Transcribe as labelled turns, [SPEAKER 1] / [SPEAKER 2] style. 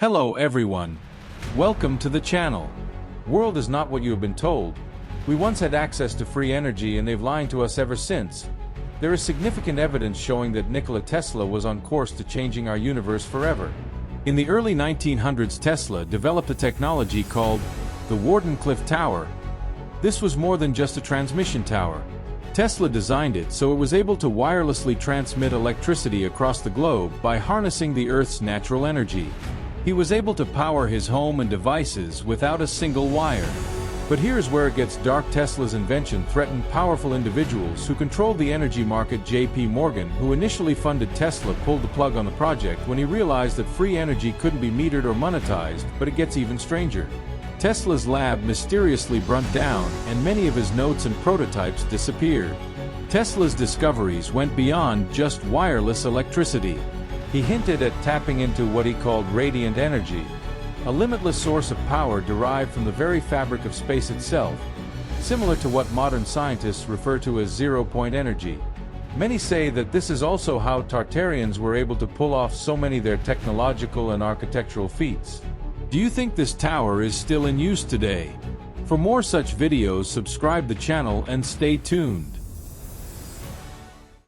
[SPEAKER 1] Hello everyone. Welcome to the channel. World is not what you have been told. We once had access to free energy and they've lied to us ever since. There is significant evidence showing that Nikola Tesla was on course to changing our universe forever. In the early 1900s, Tesla developed a technology called the Wardenclyffe Tower. This was more than just a transmission tower. Tesla designed it so it was able to wirelessly transmit electricity across the globe by harnessing the Earth's natural energy. He was able to power his home and devices without a single wire. But here's where it gets dark. Tesla's invention threatened powerful individuals who controlled the energy market. J.P. Morgan, who initially funded Tesla, pulled the plug on the project when he realized that free energy couldn't be metered or monetized. But it gets even stranger. Tesla's lab mysteriously burnt down, and many of his notes and prototypes disappeared. Tesla's discoveries went beyond just wireless electricity. He hinted at tapping into what he called radiant energy, a limitless source of power derived from the very fabric of space itself, similar to what modern scientists refer to as zero-point energy. Many say that this is also how Tartarians were able to pull off so many of their technological and architectural feats. Do you think this tower is still in use today? For more such videos, subscribe the channel and stay tuned.